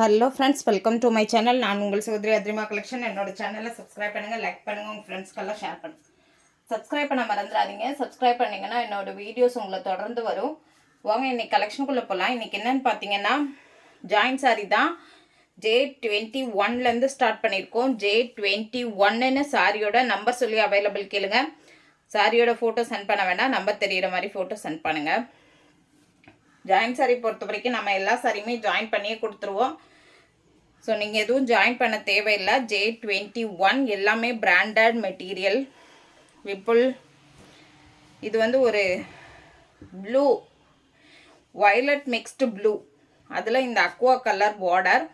Hello friends, welcome to my channel. நான் உங்கள் சகோதரி அத்ரிமா கலெக்ஷன். என்னோட சேனலை சப்ஸ்கிரைப் பண்ணுங்கள், லைக் பண்ணுங்கள், உங்கள் ஃப்ரெண்ட்ஸ்க்கெல்லாம் ஷேர் பண்ணுங்கள். சப்ஸ்கிரைப் பண்ண மறந்துடாதீங்க. சப்ஸ்கிரைப் பண்ணிங்கன்னா என்னோடய வீடியோஸ் உங்களை தொடர்ந்து வரும். வாங்க இன்றைக்கி கலெக்ஷனுக்குள்ளே போகலாம். இன்றைக்கி என்னென்னு பார்த்தீங்கன்னா ஜாயின் சாரீ தான். J21லேருந்து ஸ்டார்ட் பண்ணியிருக்கோம். J21ன்னு சாரியோட நம்பர் சொல்லி அவைலபிள் கேளுங்க. சாரியோட ஃபோட்டோ சென்ட் பண்ண வேண்டாம், நம்பர் தெரிகிற மாதிரி ஃபோட்டோ சென்ட் பண்ணுங்கள். ஜாயின் சாரீ பொறுத்த வரைக்கும் நம்ம எல்லா சாரியுமே ஜாயின் பண்ணியே கொடுத்துருவோம். ஸோ நீங்கள் எதுவும் ஜாயின் பண்ண தேவையில்லை. J21 எல்லாமே பிராண்டட் மெட்டீரியல். விப்புல் இது வந்து ஒரு ப்ளூ வயலட் மிக்ஸ்டு ப்ளூ, அதில் இந்த அக்வா கலர் பார்டர்.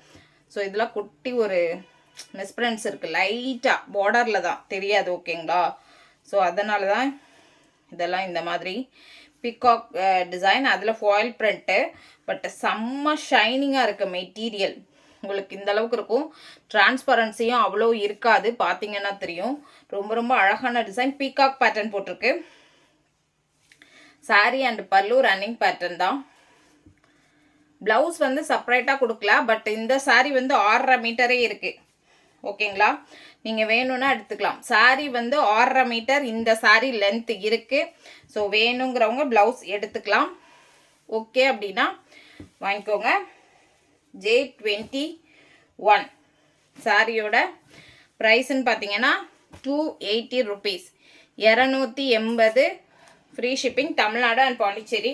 ஸோ இதில் குட்டி ஒரு மிஸ்பிரன்ஸ் இருக்குது, லைட்டாக பார்டரில் தான் தெரியாது, ஓகேங்களா? ஸோ அதனால தான் இதெல்லாம் இந்த மாதிரி பிகாக் டிசைன், அதில் ஃபாயில் பிரிண்ட்டு. பட் செம்ம ஷைனிங்காக இருக்குது மெட்டீரியல். உங்களுக்கு இந்த அளவுக்கு இருக்கும். டிரான்ஸ்பரன்சியும் அவ்வளோ இருக்காது, பார்த்தீங்கன்னா தெரியும். ரொம்ப ரொம்ப அழகான டிசைன். பீகாக் பேட்டர்ன் போட்டிருக்கு. சாரீ அண்ட் பல்லு ரன்னிங் பேட்டர்ன் தான். ப்ளவுஸ் வந்து செப்பரேட்டாக கொடுக்கல, பட் இந்த சாரீ வந்து 6.5 மீட்டரே இருக்குது, ஓகேங்களா? நீங்கள் வேணும்னா எடுத்துக்கலாம். சாரீ வந்து 6.5 மீட்டர் இந்த சாரீ லென்த் இருக்குது. ஸோ வேணுங்கிறவங்க ப்ளவுஸ் எடுத்துக்கலாம். ஓகே அப்படின்னா வாங்கிக்கோங்க. J21 சாரியோட ப்ரைஸ்ன்னு பார்த்தீங்கன்னா 280 rupees, 280. Free shipping, Tamil Nadu and Pondicherry.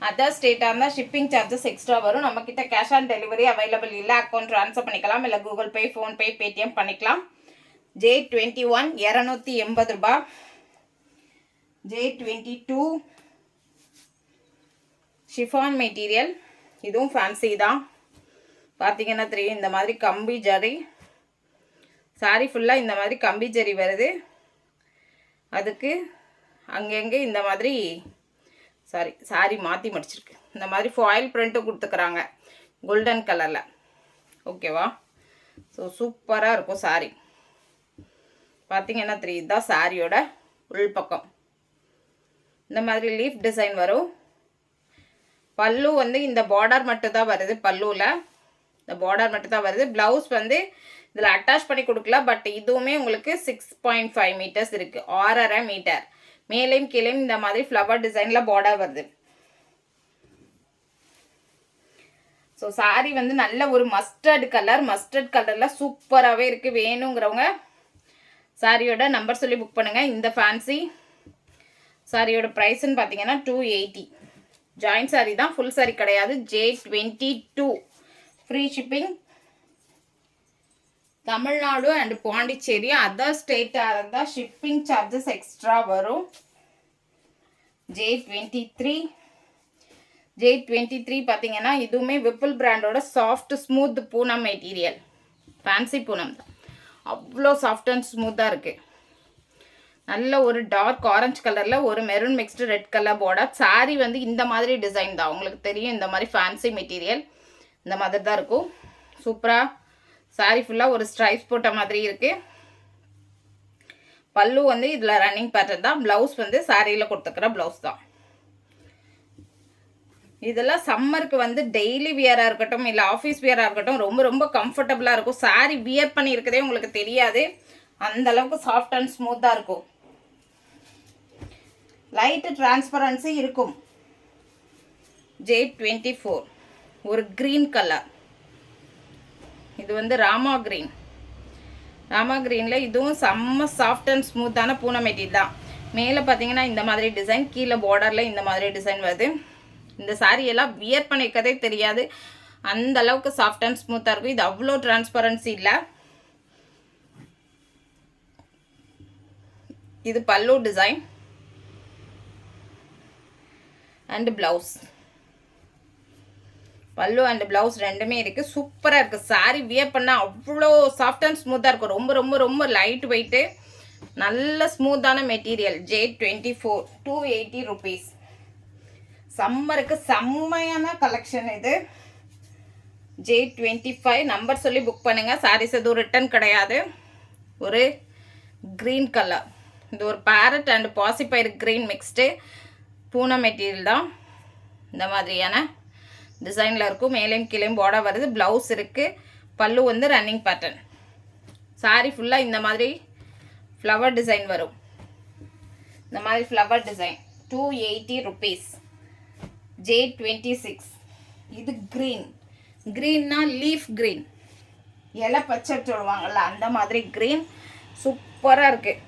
Other ஸ்டேட்டாக இருந்தால் ஷிப்பிங் சார்ஜஸ் எக்ஸ்ட்ரா வரும். நம்மக்கிட்ட கேஷ் ஆன் டெலிவரி அவைலபிள் இல்லை. அக்கௌண்ட் ட்ரான்ஸ்ஃபர் பண்ணிக்கலாம், இல்லை கூகுள் பே, ஃபோன்பே, பேடிஎம் பண்ணிக்கலாம். J21 280 ரூபா. J22 ஷிஃபான் மெட்டீரியல், இதுவும் ஃபேன்சி தான். பார்த்தீங்கன்னா தெரியும், இந்த மாதிரி கம்பி ஜரி. சாரி ஃபுல்லாக இந்த மாதிரி கம்பி ஜரி வருது. அதுக்கு அங்கங்கே இந்த மாதிரி சாரி மாற்றி மடிச்சிருக்கு. இந்த மாதிரி ஃபாயில் பிரிண்ட்டும் கொடுத்துக்கிறாங்க கோல்டன் கலரில், ஓகேவா? ஸோ சூப்பராக இருக்கும் சாரி. பார்த்தீங்கன்னா தெரியும், இதுதான் சாரியோட உள்பக்கம். இந்த மாதிரி லீஃப் டிசைன் வரும். பல்லு வந்து இந்த பார்டர் மட்டும் தான் வருது. பல்லுவில் இந்த பார்டர் மட்டும் தான் வருது. ப்ளவுஸ் வந்து இதில் அட்டாச் பண்ணி கொடுக்கல, பட் இதுவுமே உங்களுக்கு 6.5 மீட்டர்ஸ் இருக்குது, 6.5 மீட்டர். மேலேயும் கீழேயும் இந்த மாதிரி ஃப்ளவர் டிசைனில் பார்டர் வருது. ஸோ சாரி வந்து நல்ல ஒரு மஸ்டர்ட் கலரில் சூப்பராகவே இருக்குது. வேணுங்கிறவங்க சாரியோட நம்பர் சொல்லி புக் பண்ணுங்கள். இந்த ஃபேன்சி சாரியோட ப்ரைஸ்ன்னு பார்த்தீங்கன்னா 280. ஜாயின் சாரி தான், ஃபுல் சாரி கிடையாது. J22 free shipping, Tamil Nadu and Pondicherry. Other ஸ்டேட்டாக இருந்தால் ஷிப்பிங் சார்ஜஸ் எக்ஸ்ட்ரா வரும். J23 பார்த்தீங்கன்னா இதுவுமே விப்புல் பிராண்டோட soft smooth Poonam material. Fancy Poonam தான், அவ்வளோ சாஃப்ட் அண்ட் ஸ்மூத்தாக இருக்குது. நல்ல ஒரு டார்க் ஆரஞ்சு கலரில் ஒரு maroon mixed red colour border. Sorry வந்து இந்த மாதிரி டிசைன் தான், உங்களுக்கு தெரியும். இந்த மாதிரி ஃபேன்சி மெட்டீரியல் இந்த மாதிரி தான் இருக்கும். சூப்பராக சாரி ஃபுல்லாக ஒரு ஸ்ட்ரைப்ஸ் போட்ட மாதிரி இருக்குது. பல்லு வந்து இதில் ரன்னிங் பேட்டர்ன் தான். ப்ளவுஸ் வந்து சாரியில் கொடுத்துக்கிற ப்ளவுஸ் தான். இதெல்லாம் சம்மருக்கு வந்து டெய்லி வியராக இருக்கட்டும், இல்லை ஆஃபீஸ் வியராக இருக்கட்டும், ரொம்ப ரொம்ப கம்ஃபர்டபுளாக இருக்கும். சாரி வியர் பண்ணியிருக்கதே உங்களுக்கு தெரியாது, அந்தளவுக்கு சாஃப்ட் அண்ட் ஸ்மூத்தாக இருக்கும். லைட்டு டிரான்ஸ்பரன்சி இருக்கும். J24 ஒரு க்ரீன் கலர். இது வந்து ராமா க்ரீனில் இதுவும் செம்ம சாஃப்ட் அண்ட் ஸ்மூத்தான பூனை மெட்டீரியல் தான். மேலே பார்த்தீங்கன்னா இந்த மாதிரி டிசைன், கீழே பார்டரில் இந்த மாதிரி டிசைன் வருது. இந்த சாரியெல்லாம் வியர் பண்ணியிருக்கதே தெரியாது, அந்த அளவுக்கு சாஃப்ட் அண்ட் ஸ்மூத்தாக இருக்கும். இது அவ்வளோ டிரான்ஸ்பரன்சி இல்லை. இது பல்லு டிசைன் அண்ட் ப்ளவுஸ். பல்லு அண்ட் ப்ளவுஸ் ரெண்டுமே இருக்குது. சூப்பராக இருக்குது. சாரி வியர் பண்ணால் அவ்வளோ சாஃப்ட் அண்ட் ஸ்மூத்தாக இருக்கும். ரொம்ப ரொம்ப ரொம்ப லைட் வெயிட்டு, நல்ல ஸ்மூத்தான மெட்டீரியல். J24 280 rupees. சம்மருக்கு செம்மையான கலெக்ஷன் இது. J25 நம்பர் சொல்லி புக் பண்ணுங்கள். சாரீஸ் எதுவும் ரிட்டன் கிடையாது. ஒரு க்ரீன் கலர், இது ஒரு பேரட் அண்ட் பாசிப்பயிர் க்ரீன் மிக்ஸ்டு பூனை மெட்டீரியல் தான். இந்த மாதிரியான டிசைனில் இருக்கும். மேலேயும் கீழேயும் பார்டர் வருது. ப்ளவுஸ் இருக்குது. பல்லு வந்து ரன்னிங் பேட்டர்ன். சாரி ஃபுல்லாக இந்த மாதிரி ஃப்ளவர் டிசைன் வரும். இந்த மாதிரி ஃப்ளவர் டிசைன் 280 rupees. J26. இது க்ரீன். க்ரீன்னா லீஃப் க்ரீன், இலை பச்சை சொல்லுவாங்கள்ல அந்த மாதிரி க்ரீன். சூப்பராக இருக்குது.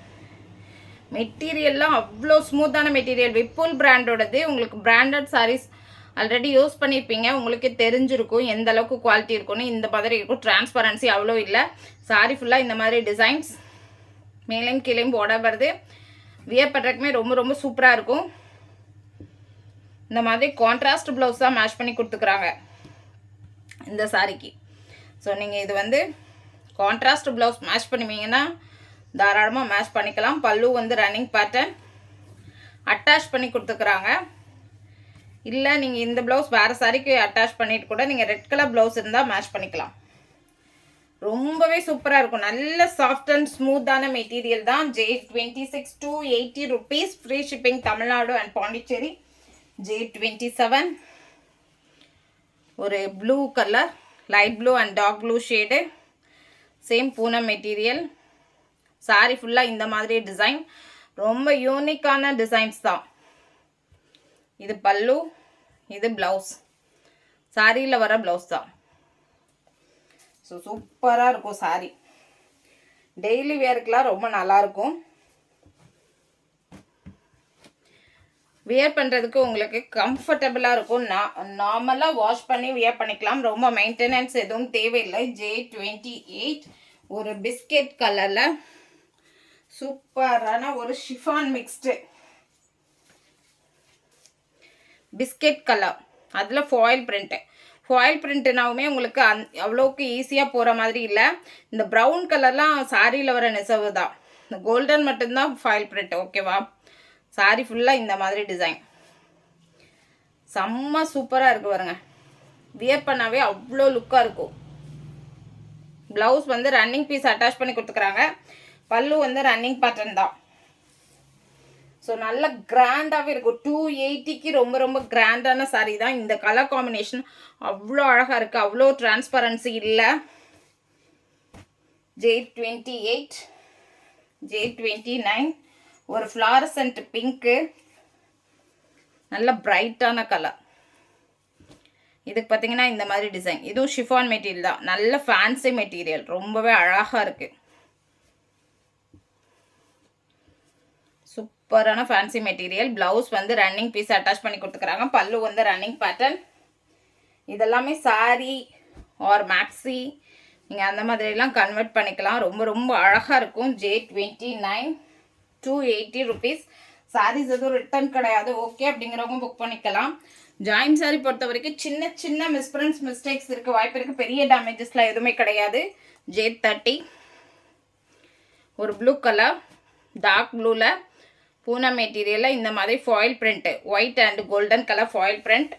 மெட்டீரியல்லாம் அவ்வளோ ஸ்மூத்தான மெட்டீரியல். விப்புல் பிராண்டோடது. உங்களுக்கு பிராண்டட் சாரீஸ் ஆல்ரெடி யூஸ் பண்ணியிருப்பீங்க, உங்களுக்கு தெரிஞ்சிருக்கும் எந்த அளவுக்கு குவாலிட்டி இருக்குன்னு. இந்த மாதிரி இருக்கும். டிரான்ஸ்பரன்சி அவ்வளோ இல்லை. சாரி ஃபுல்லாக இந்த மாதிரி டிசைன்ஸ், மேலேயும் கீழேயும் பார்டர் வருது. வியர் பண்ணுறதுக்குமே ரொம்ப ரொம்ப சூப்பராக இருக்கும். இந்த மாதிரி கான்ட்ராஸ்ட் ப்ளவுஸ் தான் மேட்ச் பண்ணி கொடுத்துக்குறாங்க இந்த சாரிக்கு. ஸோ நீங்கள் இது வந்து கான்ட்ராஸ்ட் ப்ளவுஸ் மேட்ச் பண்ணுவீங்கன்னா தாராளமாக மேட்ச் பண்ணிக்கலாம். பல்லு வந்து ரன்னிங் பேட்டர்ன் அட்டாச் பண்ணி கொடுத்துக்குறாங்க. இல்லை நீங்கள் இந்த ப்ளவுஸ் வேறு சாரிக்கு அட்டாச் பண்ணிட்டு கூட நீங்கள் ரெட் கலர் ப்ளவுஸ் இருந்தால் மேட்ச் பண்ணிக்கலாம். ரொம்பவே சூப்பராக இருக்கும். நல்ல சாஃப்ட் அண்ட் ஸ்மூத்தான மெட்டீரியல் தான். J26 280 rupees. Free shipping Tamil Nadu and Pondicherry. J27 ஒரு blue colour, light blue and dark blue shade. Same Poonam material. Sari ஃபுல்லாக இந்த மாதிரி டிசைன். ரொம்ப யூனிக்கான டிசைன்ஸ் தான். இது பல்லு, இது ப்ளவுஸ். சாரியில் வர ப்ளவுஸ் தான். ஸோ சூப்பராக இருக்கும் சாரி. டெய்லி வேர்க்கெலாம் ரொம்ப நல்லாயிருக்கும். வியர் பண்ணுறதுக்கு உங்களுக்கு கம்ஃபர்டபுளாக இருக்கும். நார்மலாக வாஷ் பண்ணி வியர் பண்ணிக்கலாம். ரொம்ப மெயின்டெனன்ஸ் எதுவும் தேவையில்லை. J28 ஒரு பிஸ்கெட் கலரில் சூப்பரான ஒரு ஷிஃபான் மிக்ஸ்டு பிஸ்கெட் கலர். அதில் ஃபாயில் பிரிண்ட்டு. ஃபாயில் பிரிண்ட்டுனாவுமே உங்களுக்கு அவ்வளோக்கு ஈஸியாக போகிற மாதிரி இல்லை. இந்த ப்ரௌன் கலர்லாம் சாரியில் வர நெசவு தான். இந்த கோல்டன் மட்டும்தான் ஃபாயில் பிரிண்ட். ஓகேவா? சாரி ஃபுல்லாக இந்த மாதிரி டிசைன் செம்ம சூப்பராக இருக்குது பாருங்க. வியர் பண்ணாவே அவ்வளோ லுக்காக இருக்கும். ப்ளவுஸ் வந்து ரன்னிங் பீஸ் அட்டாச் பண்ணி கொடுத்துக்குறாங்க. பல்லு வந்து ரன்னிங் பேட்டர்ன் தான். ஸோ நல்ல கிராண்டாகவே இருக்கும். 280க்கு ரொம்ப ரொம்ப கிராண்டான சாரீ தான். இந்த கலர் காம்பினேஷன் அவ்வளோ அழகாக இருக்குது. அவ்வளோ டிரான்ஸ்பரன்சி இல்லை. J28 J29 ஒரு ஃப்ளாரசன்ட் பிங்க்கு, நல்ல பிரைட்டான கலர். இதுக்கு பார்த்தீங்கன்னா இந்த மாதிரி டிசைன். இதுவும் ஷிஃபான் மெட்டீரியல் தான். நல்ல ஃபேன்சி மெட்டீரியல். ரொம்பவே அழகாக இருக்குது. சூப்பரான ஃபேன்சி மெட்டீரியல். ப்ளவுஸ் வந்து ரன்னிங் பீஸ் அட்டாச் பண்ணி கொடுத்துக்கிறாங்க. பல்லு வந்து ரன்னிங் பேட்டர்ன். இதெல்லாமே சாரி ஆர் மேக்ஸி நீங்கள் அந்த மாதிரிலாம் கன்வெர்ட் பண்ணிக்கலாம். ரொம்ப ரொம்ப அழகாக இருக்கும். J29 280 rupees. சாரீஸ் எதுவும் ரிட்டர்ன் கிடையாது. ஓகே அப்படிங்கிறவங்க புக் பண்ணிக்கலாம். ஜாயின் சாரி பொறுத்த வரைக்கும் சின்ன சின்ன மிஸ்டேக்ஸ் இருக்க வாய்ப்பு இருக்குது. பெரிய டேமேஜஸ்லாம் எதுவுமே கிடையாது. J30 ஒரு ப்ளூ கலர், டார்க் ப்ளூவில் பூனம் மெட்டீரியலில் இந்த மாதிரி foil print, white and golden colour foil print.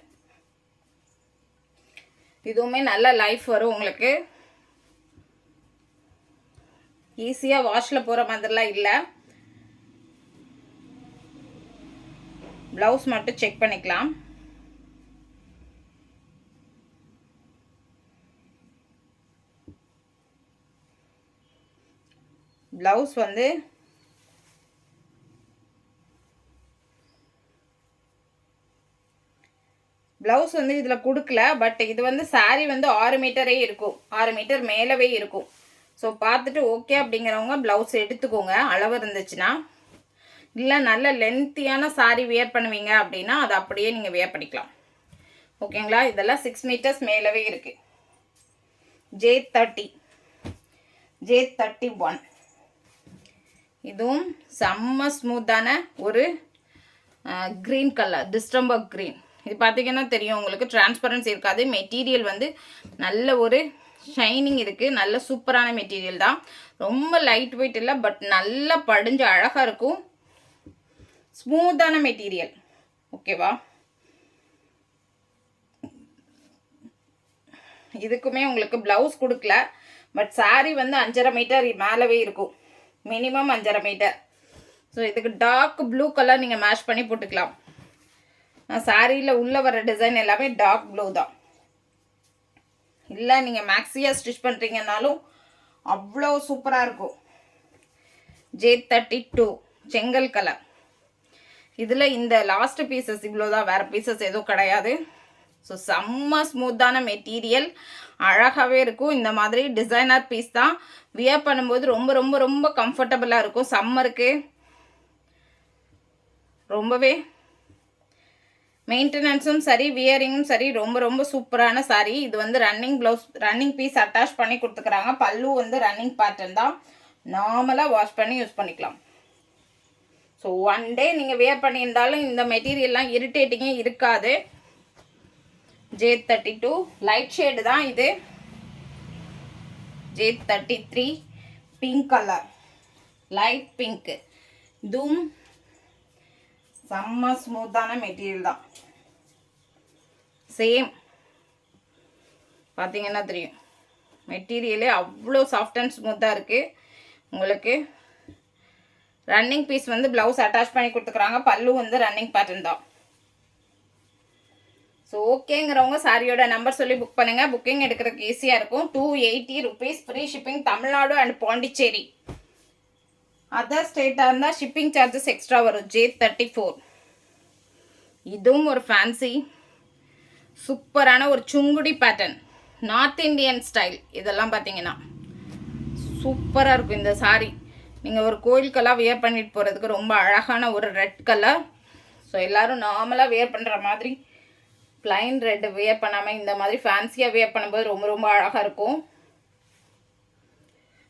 இதுவுமே நல்ல லைஃப் வரும் உங்களுக்கு. ஈஸியாக வாஷில் போகிற மாதிரிலாம் இல்லை. ப்ளவுஸ் மட்டும் செக் பண்ணிக்கலாம். ப்ளவுஸ் வந்து இதில் கொடுக்கல. பட் இது வந்து சாரீ வந்து 6 மீட்டரே இருக்கும். 6 மீட்டர் மேலவே இருக்கும். ஸோ பார்த்துட்டு ஓகே அப்படிங்கிறவங்க ப்ளவுஸ் எடுத்துக்கோங்க அளவு இருந்துச்சுன்னா. இல்லை நல்ல லென்த்தியான சாரீ வியர் பண்ணுவீங்க அப்படின்னா அதை அப்படியே நீங்கள் வியர் பண்ணிக்கலாம். ஓகேங்களா? இதெல்லாம் 6 மீட்டர்ஸ் மேலவே இருக்குது. J31 இதுவும் செம்ம ஸ்மூத்தான ஒரு க்ரீன் கலர், டிஸ்டம்பர் க்ரீன். இது பார்த்தீங்கன்னா தெரியும் உங்களுக்கு. டிரான்ஸ்பரன்சி இருக்காது. மெட்டீரியல் வந்து நல்ல ஒரு ஷைனிங் இருக்குது. நல்ல சூப்பரான மெட்டீரியல் தான். ரொம்ப லைட் வெயிட் இல்லை, பட் நல்லா படிஞ்சு அழகாக இருக்கும். ஸ்மூத்தான மெட்டீரியல். ஓகேவா? இதுக்குமே உங்களுக்கு ப்ளவுஸ் கொடுக்கல. பட் சாரீ வந்து 5.5 மீட்டர் மேலவே இருக்கும். Minimum 5.5 metre. ஸோ இதுக்கு டார்க் ப்ளூ கலர் நீங்கள் மேட்ச் பண்ணி போட்டுக்கலாம். சாரியில் உள்ளே வர டிசைன் எல்லாமே டார்க் ப்ளூ தான். இல்லை நீங்கள் மேக்ஸியாக ஸ்டிச் பண்ணுறீங்கன்னாலும் அவ்வளோ சூப்பராக இருக்கும். J32 செங்கல் கலர். இதில் இந்த லாஸ்ட் பீசஸ் இவ்வளோதான், வேறு பீசஸ் எதுவும் கிடையாது. ஸோ செம்ம ஸ்மூத்தான மெட்டீரியல், அழகாகவே இருக்கும். இந்த மாதிரி டிசைனர் பீஸ் தான், வியர் பண்ணும்போது ரொம்ப ரொம்ப ரொம்ப கம்ஃபர்டபுளாக இருக்கும். சம்மருக்கு ரொம்பவே மெயின்டெனன்ஸும் சரி வியரிங்கும் சரி ரொம்ப ரொம்ப சூப்பரான சாரீ. இது வந்து running blouse, running piece attach பண்ணி கொடுத்துக்கிறாங்க. பல்லு வந்து ரன்னிங் பேட்டர்ன் தான், நார்மலாக வாஷ் பண்ணி யூஸ் பண்ணிக்கலாம். ஸோ ஒன் டே நீங்கள் வியர் பண்ணியிருந்தாலும் இந்த மெட்டீரியல்லாம் இரிட்டேட்டிங்கே இருக்காது. J32 லைட் ஷேடு தான் இது. J33 pink colour, light pink. இதுவும் செம்ம ஸ்மூத்தான மெட்டீரியல் தான். சேம் பார்த்தீங்கன்னா தெரியும், மெட்டீரியலே அவ்வளோ சாஃப்ட் அண்ட் ஸ்மூத்தாக இருக்குது. உங்களுக்கு ரன்னிங் பீஸ் வந்து ப்ளவுஸ் அட்டாச் பண்ணி கொடுத்துக்குறாங்க. பல்லு வந்து ரன்னிங் பேட்டர்ன் தான். ஸோ ஓகேங்கிறவங்க சாரியோட நம்பர் சொல்லி புக் பண்ணுங்கள். புக்கிங் எடுக்கிறதுக்கு ஈஸியாக இருக்கும். 280 rupees free shipping, Tamil Nadu and Pondicherry. Other ஸ்டேட்டாக இருந்தால் ஷிப்பிங் சார்ஜஸ் எக்ஸ்ட்ரா வரும். J34 இதுவும் ஒரு ஃபேன்சி சூப்பரான ஒரு Sungudi pattern, north Indian style. இதெல்லாம் பார்த்தீங்கன்னா சூப்பராக இருக்கும் இந்த சாரீ. நீங்கள் ஒரு கோயிலுக்கெல்லாம் வியர் பண்ணிட்டு போகிறதுக்கு ரொம்ப அழகான ஒரு ரெட் கலர். ஸோ எல்லோரும் நார்மலாக வியர் பண்ணுற மாதிரி பிளைன் ரெட் வியர் பண்ணாமல் இந்த மாதிரி ஃபேன்சியாக வியர் பண்ணும்போது ரொம்ப ரொம்ப அழகாக இருக்கும்.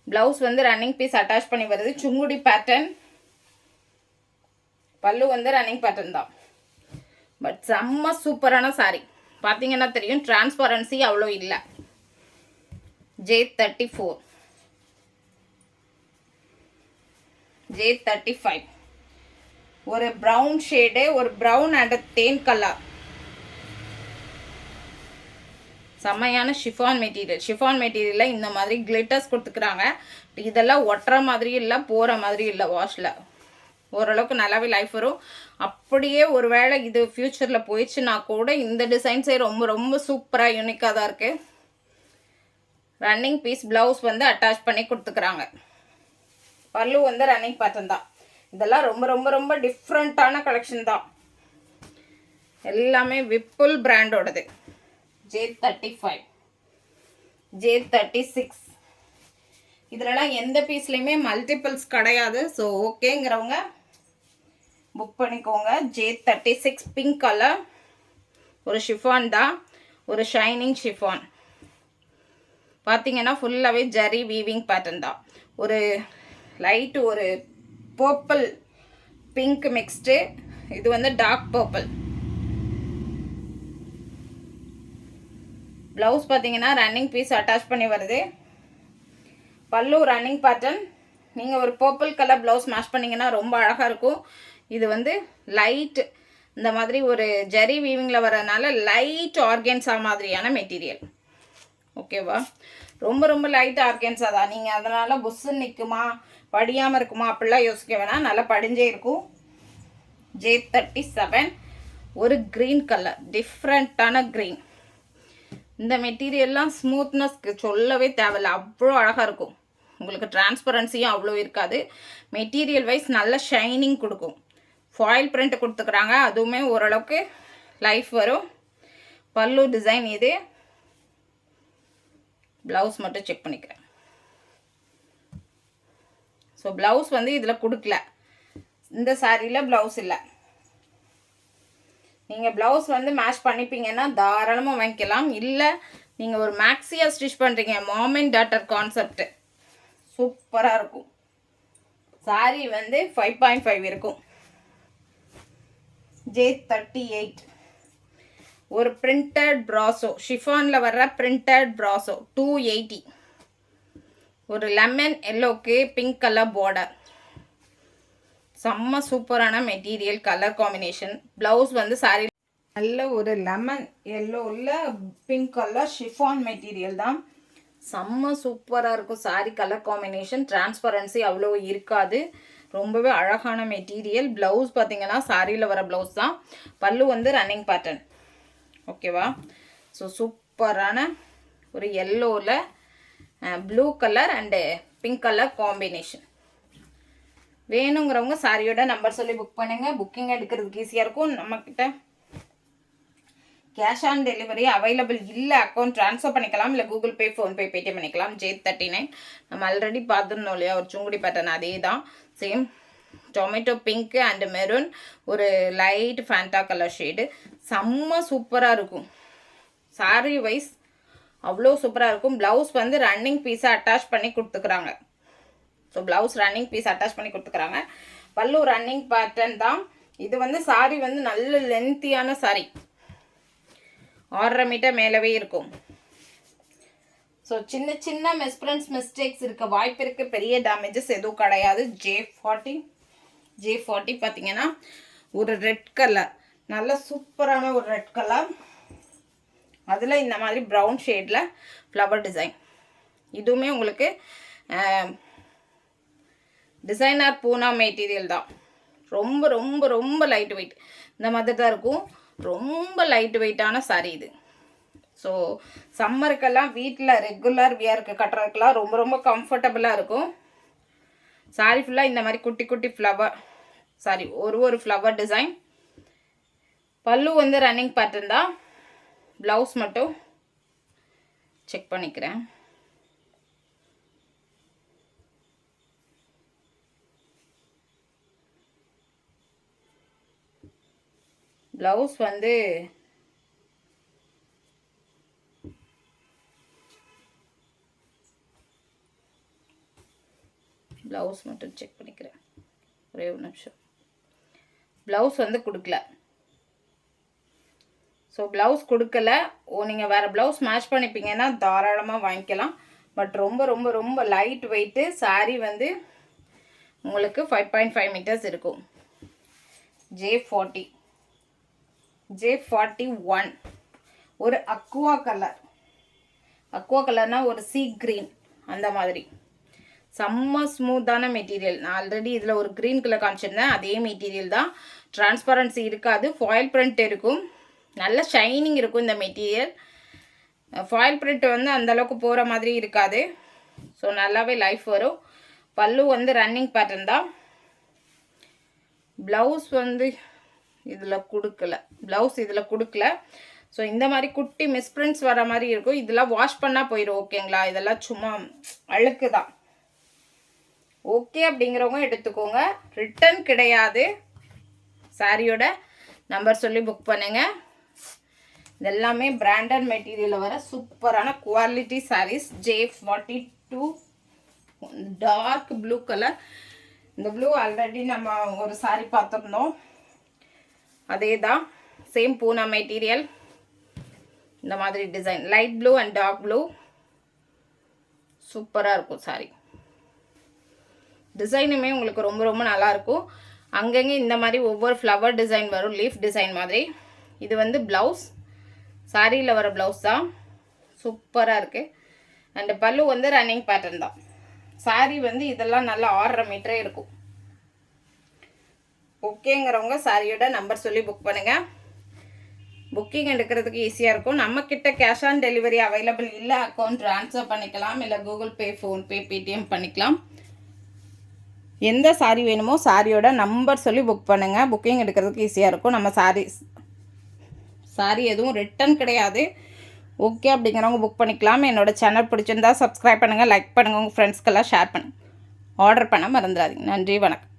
ப்ளவுஸ் வந்து ரன்னிங் பீஸ் அட்டாச் பண்ணி வருது, சுங்குடி பேட்டர்ன். பல்லு வந்து ரன்னிங் பேட்டர்ன் தான். பட் செம்ம சூப்பரான சாரீ. பார்த்தீங்கன்னா தெரியும், டிரான்ஸ்பரன்சி அவ்வளோ இல்லை. J34 J35 ஒரு ப்ரௌன் ஷேடு, ஒரு ப்ரௌன் அண்ட் தேன் கலர். செம்மையான ஷிஃபான் மெட்டீரியல். ஷிஃபான் மெட்டீரியலில் இந்த மாதிரி கிளிட்டர்ஸ் கொடுத்துக்கிறாங்க. இதெல்லாம் ஒட்டுற மாதிரி இல்லை, போகிற மாதிரி இல்லை. வாஷில் ஓரளவுக்கு நல்லாவே லைஃப் வரும். அப்படியே ஒரு வேளை இது ஃப்யூச்சரில் போயிடுச்சுன்னா கூட இந்த டிசைன்ஸே ரொம்ப ரொம்ப சூப்பராக யூனிக்காக தான் இருக்குது. ரன்னிங் பீஸ் ப்ளவுஸ் வந்து அட்டாச் பண்ணி கொடுத்துக்கிறாங்க. பல்லு வந்து ரன்னிங் பேட்டர்ன் தான். இதெல்லாம் ரொம்ப ரொம்ப ரொம்ப டிஃப்ரெண்ட்டான கலெக்ஷன் தான். எல்லாமே விப்புல் பிராண்டோடது. J35 J36 இதிலலாம் எந்த பீஸ்லையுமே மல்டிபிள்ஸ் கிடையாது. ஸோ ஓகேங்கிறவங்க புக் பண்ணிக்கோங்க. J36 பிங்க் கலர், ஒரு ஷிஃபான் தான், ஒரு ஷைனிங் ஷிஃபான். பார்த்தீங்கன்னா ஃபுல்லாகவே ஜரி வீவிங் பேட்டர்ன் தான். ஒரு லைட்டு ஒரு பர்பிள் பிங்க் மிக்ஸ்டு. இது வந்து டார்க் பர்பிள். ப்ளவுஸ் பார்த்தீங்கன்னா ரன்னிங் பீஸ் அட்டாச் பண்ணி வருது. பல்லு ரன்னிங் பேட்டர்ன். நீங்கள் ஒரு பர்பிள் கலர் ப்ளவுஸ் மேட்ச் பண்ணிங்கன்னா ரொம்ப அழகாக இருக்கும். இது வந்து லைட் இந்த மாதிரி ஒரு ஜெரி வீவிங்கில் வரதுனால லைட் ஆர்கன்ஸா மாதிரியான மெட்டீரியல். ஓகேவா, ரொம்ப ரொம்ப லைட் ஆர்கன்ஸா தான். நீங்கள் அதனால் புஷ்ஷுன்னு நிற்குமா, படியாமல் இருக்குமா அப்படிலாம் யோசிக்க வேணாம், நல்லா படிஞ்சே இருக்கும். J37 ஒரு க்ரீன் கலர், டிஃப்ரெண்ட்டான க்ரீன். இந்த மெட்டீரியல்லாம் ஸ்மூத்னஸ்க்கு சொல்லவே தேவையில்லை, அவ்வளோ அழகாக இருக்கும். உங்களுக்கு டிரான்ஸ்பரன்சியும் அவ்வளோ இருக்காது. மெட்டீரியல் வைஸ் நல்ல ஷைனிங் கொடுக்கும். ஃபாயில் பிரிண்ட் கொடுத்துக்கிறாங்க, அதுவுமே ஓரளவுக்கு லைஃப் வரும். பல்லு டிசைன் இது. ப்ளவுஸ் மட்டும் செக் பண்ணிக்கிறேன். ஸோ ப்ளவுஸ் வந்து இதில் கொடுக்கல, இந்த சாரியில் ப்ளவுஸ் இல்லை. நீங்கள் ப்ளவுஸ் வந்து மேட்ச் பண்ணிப்பீங்கன்னா தாராளமாக வாங்கிக்கலாம். இல்லை நீங்கள் ஒரு மேக்ஸியாக ஸ்டிச் பண்ணுறீங்க, மாம் அண்ட் டாட்டர் கான்செப்ட், சூப்பராக இருக்கும். சாரி வந்து 5.5 இருக்கும். J38 ஒரு பிரிண்டட் ப்ராசோ, ஷிஃபானில் வர்ற பிரிண்டட் ப்ராசோ 280. ஒரு லெமன் எல்லோக்கு பிங்க் கலர் பார்டர். செம்ம சூப்பரான மெட்டீரியல், கலர் காம்பினேஷன். ப்ளவுஸ் வந்து சாரி நல்ல ஒரு லெமன் எல்லோவில் பிங்க் கலர் ஷிஃபான் மெட்டீரியல் தான். செம்ம சூப்பராக இருக்கும் சாரி கலர் காம்பினேஷன். டிரான்ஸ்பரன்சி அவ்வளோ இருக்காது, ரொம்பவே அழகான மெட்டீரியல். ப்ளவுஸ் பார்த்தீங்கன்னா சாரியில் வர ப்ளவுஸ் தான். பல்லு வந்து ரன்னிங் பேட்டர்ன். ஓகேவா, ஸோ சூப்பரான ஒரு எல்லோவில் blue colour and pink colour combination. வேணுங்கிறவங்க சாரியோட நம்பர் சொல்லி புக் பண்ணுங்கள். புக்கிங் எடுக்கிறதுக்கு ஈஸியாக இருக்கும். நம்மக்கிட்ட கேஷ் ஆன் டெலிவரி அவைலபிள் இல்லை. அக்கௌண்ட் ட்ரான்ஸ்ஃபர் பண்ணிக்கலாம், இல்லை கூகுள் பே, ஃபோன்பே, பேடிஎம் பண்ணிக்கலாம். J39 நம்ம ஆல்ரெடி பார்த்துருந்தோம் இல்லையா, ஒரு சுங்குடி பேட்டர்ன், அதே தான் same. Tomato pink and maroon, ஒரு லைட் ஃபேண்டா கலர் ஷேடு. செம்ம சூப்பராக இருக்கும். சாரி வைஸ் அவ்வளோ சூப்பராக இருக்கும். ப்ளவுஸ் வந்து ரன்னிங் பீஸை அட்டாச் பண்ணி கொடுத்துக்குறாங்க. So blouse running piece attach பண்ணி கொடுத்துக்குறாங்க. பல்லு ரன்னிங் பேட்டர்ன் தான். இது வந்து சாரி வந்து நல்ல லென்த்தியான சாரி, 6.5 மீட்டர் மேலவே இருக்கும். ஸோ சின்ன சின்ன மிஸ்டேக்ஸ் இருக்க வாய்ப்பு இருக்குது. பெரிய டேமேஜஸ் எதுவும் கிடையாது. J40 பார்த்தீங்கன்னா ஒரு ரெட் கலர், நல்ல சூப்பரான ஒரு ரெட் கலர். அதில் இந்த மாதிரி ப்ரௌன் ஷேடில் ஃப்ளவர் டிசைன். இதுவுமே உங்களுக்கு டிசைனர் பூனா மெட்டீரியல் தான். ரொம்ப ரொம்ப ரொம்ப லைட் வெயிட் இந்த மாதிரி தான் இருக்கும். ரொம்ப லைட் வெயிட்டான சாரீ இது. ஸோ சம்மருக்கெல்லாம் வீட்டில் ரெகுலர் வியருக்கு கட்டுறதுக்கெல்லாம் ரொம்ப ரொம்ப கம்ஃபர்டபுளாக இருக்கும். சாரி ஃபுல்லாக இந்த மாதிரி குட்டி குட்டி ஃப்ளவர், சாரி ஒரு ஃப்ளவர் டிசைன். பல்லு வந்து ரன்னிங் பேட்டர்ன் தான். ப்ளவுஸ் மட்டும் செக் பண்ணிக்கிறேன். ப்ளவுஸ் வந்து ப்ளவுஸ் மட்டும் செக் பண்ணிக்கிறேன், ஒரே ஒரு நிமிஷம். ப்ளவுஸ் வந்து கொடுக்கல. ஸோ ப்ளவுஸ் கொடுக்கல. நீங்கள் வேறு ப்ளவுஸ் மேட்ச் பண்ணிப்பீங்கன்னா தாராளமாக வாங்கிக்கலாம். பட் ரொம்ப ரொம்ப ரொம்ப லைட் வெயிட்டு. சாரீ வந்து உங்களுக்கு 5.5 மீட்டர்ஸ் இருக்கும். J41 ஒரு அக்வா கலர்னால் ஒரு சீ க்ரீன் அந்த மாதிரி. செம்ம ஸ்மூத்தான மெட்டீரியல். நான் ஆல்ரெடி இதில் ஒரு க்ரீன் கலர் காமிச்சிருந்தேன், அதே மெட்டீரியல் தான். டிரான்ஸ்பரன்சி இருக்காது, ஃபாயில் பிரிண்ட் இருக்கும், நல்ல ஷைனிங் இருக்கும் இந்த மெட்டீரியல். ஃபாயில் பிரிண்ட் வந்து அந்தளவுக்கு போகிற மாதிரி இருக்காது. ஸோ நல்லாவே லைஃப் வரும். பல்லு வந்து ரன்னிங் பேட்டர்ன் தான். ப்ளவுஸ் வந்து இதில் கொடுக்கல. ஸோ இந்த மாதிரி குட்டி மிஸ்பிரிண்ட்ஸ் வர மாதிரி இருக்கும். இதெல்லாம் வாஷ் பண்ணால் போயிடும். ஓகேங்களா, இதெல்லாம் சும்மா அழுக்கு தான். ஓகே அப்படிங்கிறவங்க எடுத்துக்கோங்க, ரிட்டன் கிடையாது. சாரியோட நம்பர் சொல்லி புக் பண்ணுங்கள். இதெல்லாமே பிராண்டட் மெட்டீரியலில் வர சூப்பரான quality saris. J42 dark blue colour. இந்த ப்ளூ ஆல்ரெடி நம்ம ஒரு சாரி பார்த்துருந்தோம், அதே தான். Same Poona material. இந்த மாதிரி design light blue and dark blue சூப்பராக இருக்கும். சாரி டிசைனுமே உங்களுக்கு ரொம்ப ரொம்ப நல்லாயிருக்கும். அங்கங்கே இந்த மாதிரி ஒவ்வொரு ஃப்ளவர் டிசைன் வரும், லீஃப் டிசைன் மாதிரி. இது வந்து ப்ளவுஸ், சாரியில் வர ப்ளவுஸ் தான். சூப்பராக இருக்குது. அண்டு பல்லு வந்து ரன்னிங் பேட்டர்ன் தான். சாரி வந்து இதெல்லாம் நல்லா 6.5 மீட்டரே இருக்கும். ஓகேங்கிறவங்க சாரியோட நம்பர் சொல்லி புக் பண்ணுங்கள். புக்கிங் எடுக்கிறதுக்கு ஈஸியாக இருக்கும். நம்மக்கிட்ட கேஷ் ஆன் டெலிவரி அவைலபிள் இல்லை. அக்கௌண்ட் ட்ரான்ஸ்ஃபர் பண்ணிக்கலாம், இல்லை கூகுள் பே, ஃபோன்பே, பேடிஎம் பண்ணிக்கலாம். எந்த சாரி வேணுமோ சாரியோட நம்பர் சொல்லி புக் பண்ணுங்கள். புக்கிங் எடுக்கிறதுக்கு ஈஸியாக இருக்கும். நம்ம சாரி எதுவும் ரிட்டன் கிடையாது. ஓகே அப்படிங்கிறவங்க புக் பண்ணிக்கலாம். என்னோடய சேனல் பிடிச்சிருந்தா சப்ஸ்கிரைப் பண்ணுங்கள், லைக் பண்ணுங்கள், உங்கள் ஃப்ரெண்ட்ஸ்க்கெல்லாம் ஷேர் பண்ணுங்கள். ஆர்டர் பண்ண மறந்துடாதீங்க. நன்றி, வணக்கம்.